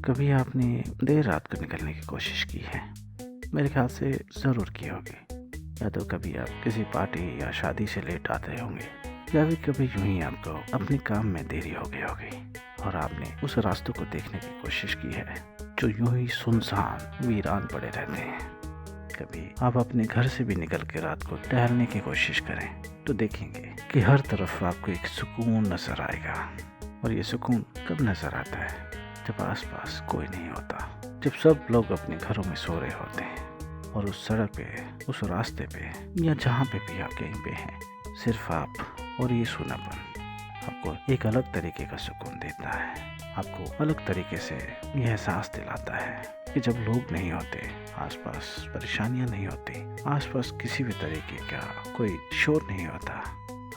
कभी आपने देर रात को निकलने की कोशिश की है? मेरे ख्याल से ज़रूर की होगी। या तो कभी आप किसी पार्टी या शादी से लेट आते होंगे, या फिर कभी यूं ही आपको अपने काम में देरी हो गई होगी और आपने उस रास्तों को देखने की कोशिश की है जो यूं ही सुनसान वीरान पड़े रहते हैं। कभी आप अपने घर से भी निकल के रात को टहलने की कोशिश करें तो देखेंगे कि हर तरफ आपको एक सुकून नजर आएगा। और ये सुकून कब नजर आता है? जब आसपास कोई नहीं होता, जब सब लोग अपने घरों में सो रहे होते हैं और उस सड़क पे, उस रास्ते पे या जहाँ पे भी आप कहीं पे हैं, सिर्फ आप और ये सूनापन आपको एक अलग तरीके का सुकून देता है। आपको अलग तरीके से यह एहसास दिलाता है कि जब लोग नहीं होते, आसपास परेशानियां नहीं होती, आसपास किसी भी तरीके का कोई शोर नहीं होता,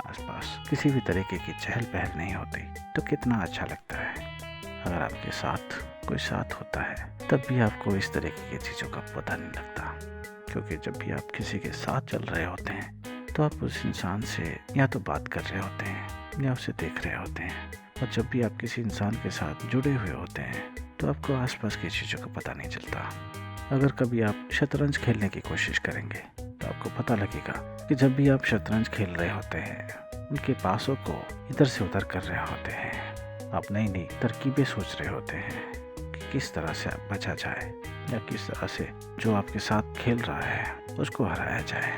आसपास किसी भी तरीके की चहल पहल नहीं होती, तो कितना अच्छा लगता है। अगर आपके साथ कोई साथ होता है तब भी आपको इस तरीके की चीज़ों का पता नहीं लगता, क्योंकि जब भी आप किसी के साथ चल रहे होते हैं तो आप उस इंसान से या तो बात कर रहे होते हैं या उसे देख रहे होते हैं। और जब भी आप किसी इंसान के साथ जुड़े हुए होते हैं तो आपको आसपास की चीज़ों का पता नहीं चलता। अगर कभी आप शतरंज खेलने की कोशिश करेंगे तो आपको पता लगेगा कि जब भी आप शतरंज खेल रहे होते हैं, उनके पासों को इधर से उधर कर रहे होते हैं, आप नई नई तरकीबें सोच रहे होते हैं कि किस तरह से आप बचा जाए या किस तरह से जो आपके साथ खेल रहा है उसको हराया जाए।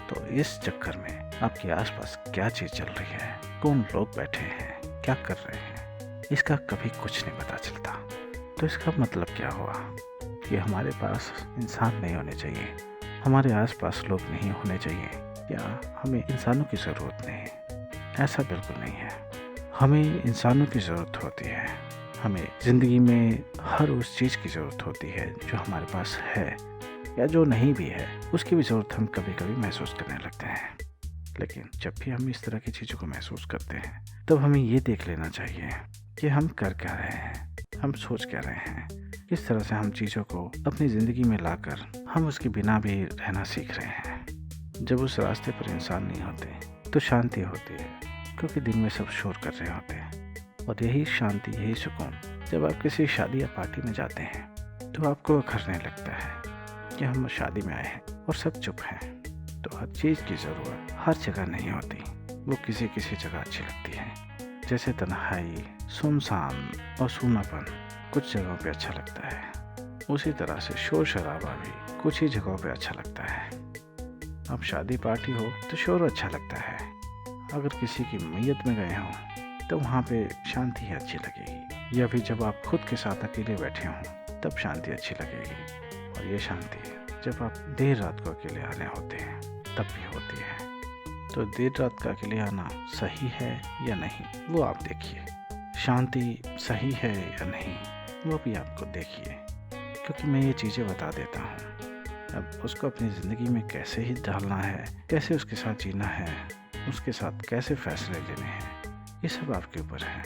तो इस चक्कर में आपके आसपास क्या चीज़ चल रही है, कौन लोग बैठे हैं, क्या कर रहे हैं, इसका कभी कुछ नहीं पता चलता। तो इसका मतलब क्या हुआ कि हमारे पास इंसान नहीं होने चाहिए, हमारे आसपास लोग नहीं होने चाहिए, या हमें इंसानों की ज़रूरत नहीं। ऐसा बिल्कुल नहीं है। हमें इंसानों की ज़रूरत होती है। हमें ज़िंदगी में हर उस चीज़ की ज़रूरत होती है जो हमारे पास है या जो नहीं भी है, उसकी भी ज़रूरत हम कभी कभी महसूस करने लगते हैं। लेकिन जब भी हम इस तरह की चीज़ों को महसूस करते हैं तब हमें ये देख लेना चाहिए कि हम कर क्या रहे हैं, हम सोच क्या रहे हैं, किस तरह से हम चीज़ों को अपनी ज़िंदगी में लाकर हम उसके बिना भी रहना सीख रहे हैं। जब उस रास्ते पर इंसान नहीं होते तो शांति होती है, क्योंकि दिन में सब शोर कर रहे होते हैं। और यही शांति, यही सुकून जब आप किसी शादी या पार्टी में जाते हैं तो आपको अखरने लगता है कि हम शादी में आए हैं और सब चुप हैं। तो हर चीज़ की ज़रूरत हर जगह नहीं होती, वो किसी किसी जगह अच्छी लगती है। जैसे तन्हाई, सुनसान और सूनापन कुछ जगहों पे अच्छा लगता है, उसी तरह से शोर शराबा भी कुछ ही जगहों पे अच्छा लगता है। अब शादी पार्टी हो तो शोर अच्छा लगता है, अगर किसी की मैयत में गए हों तो वहाँ पे शांति ही अच्छी लगेगी, या फिर जब आप खुद के साथ अकेले बैठे हों तब शांति अच्छी लगेगी। और ये शांति जब आप देर रात को अकेले आने होते हैं तब भी होती है। तो देर रात का अकेले आना सही है या नहीं, वो आप देखिए। शांति सही है या नहीं, वो भी आपको देखिए, क्योंकि मैं ये चीज़ें बता देता हूँ। अब उसको अपनी ज़िंदगी में कैसे ही डालना है, कैसे उसके साथ जीना है, उसके साथ कैसे फैसले लेने हैं, ये सब आपके ऊपर है।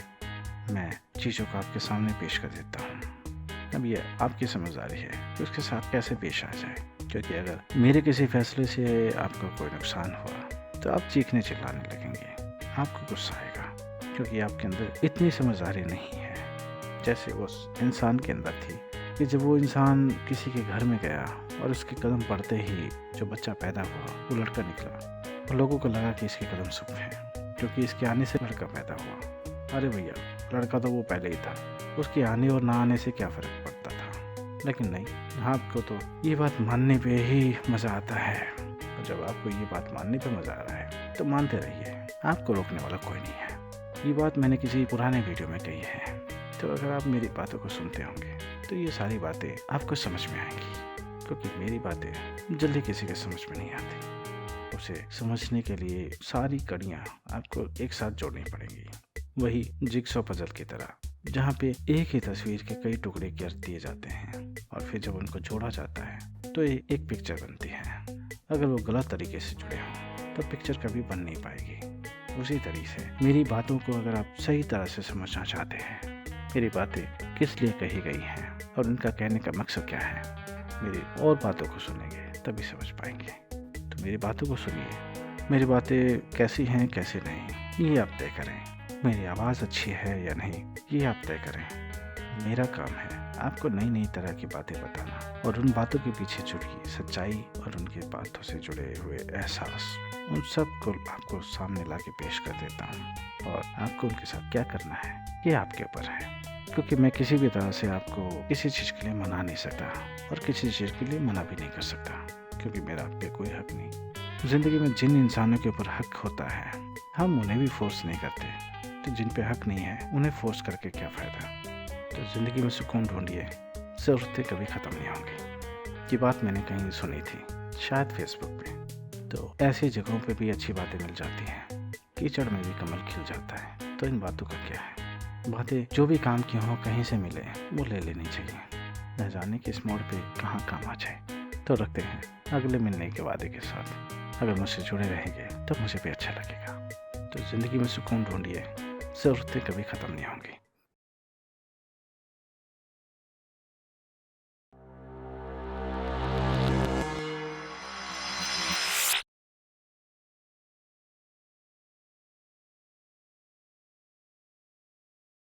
मैं चीज़ों को आपके सामने पेश कर देता हूँ। अब ये आपकी समझदारी है कि उसके साथ कैसे पेश आ जाए, क्योंकि अगर मेरे किसी फैसले से आपको कोई नुकसान हुआ तो आप चीखने चिल्लाने लगेंगे, आपको गुस्सा आएगा, क्योंकि आपके अंदर इतनी समझदारी नहीं है जैसे उस इंसान के अंदर थी कि जब वो इंसान किसी के घर में गया और उसके कदम पड़ते ही जो बच्चा पैदा हुआ वो लड़का निकला, और लोगों को लगा कि इसके कदम शुभ हैं क्योंकि इसके आने से लड़का पैदा हुआ। अरे भैया, लड़का तो वो पहले ही था, उसके आने और ना आने से क्या फ़र्क पड़ता था। लेकिन नहीं, आपको तो ये बात मानने पे ही मज़ा आता है। और जब आपको ये बात मानने पे मज़ा आ रहा है तो मानते रहिए, आपको रोकने वाला कोई नहीं है। ये बात मैंने किसी पुराने वीडियो में कही है, तो अगर आप मेरी बातों को सुनते होंगे तो ये सारी बातें आपको समझ में आएंगी, क्योंकि मेरी बातें जल्दी किसी के समझ में नहीं आती। उसे समझने के लिए सारी कड़ियाँ आपको एक साथ जोड़नी पड़ेंगी, वही जिगसॉ पजल की तरह, जहाँ पे एक ही तस्वीर के कई टुकड़े कर दिए जाते हैं और फिर जब उनको जोड़ा जाता है तो ये एक पिक्चर बनती है। अगर वो गलत तरीके से जुड़े हों तो पिक्चर कभी बन नहीं पाएगी। उसी तरीके से मेरी बातों को अगर आप सही तरह से समझना चाहते हैं, मेरी बातें किस लिए कही गई हैं और उनका कहने का मकसद क्या है, मेरी और बातों को सुनेंगे तभी समझ पाएंगे। तो मेरी बातों को सुनिए, मेरी बातें कैसी हैं कैसे नहीं ये आप तय करें। मेरी आवाज़ अच्छी है या नहीं ये आप तय करें। मेरा काम है आपको नई नई तरह की बातें बताना और उन बातों के पीछे जुड़ी सच्चाई और उनके बातों से जुड़े हुए एहसास, उन सब को आपको सामने ला के पेश कर देता हूँ। और आपको उनके साथ क्या करना है ये आपके ऊपर है, क्योंकि मैं किसी भी तरह से आपको किसी चीज़ के लिए मना नहीं सकता और किसी चीज़ के लिए मना भी नहीं कर सकता, क्योंकि मेरा आप पे कोई हक नहीं। ज़िंदगी में जिन इंसानों के ऊपर हक होता है हम उन्हें भी फोर्स नहीं करते, तो जिन पे हक नहीं है उन्हें फोर्स करके क्या फ़ायदा। तो ज़िंदगी में सुकून ढूंढिए, ज़रूरतें कभी ख़त्म नहीं होंगी। ये बात मैंने कहीं सुनी थी, शायद फेसबुक पे। तो ऐसी जगहों पे भी अच्छी बातें मिल जाती हैं, कीचड़ में भी कमल खिल जाता है। तो इन बातों का क्या है, बातें जो भी काम की हों कहीं से मिले वो ले लेनी चाहिए, न जाने कि इस मोड़ पे कहाँ काम आ जाए। तो रखते हैं अगले मिलने के वादे के साथ। अगर मुझसे जुड़े रहेंगे तो मुझे भी अच्छा लगेगा। तो ज़िंदगी में सुकून ढूंढिए, ज़रूरतें कभी ख़त्म नहीं होंगी।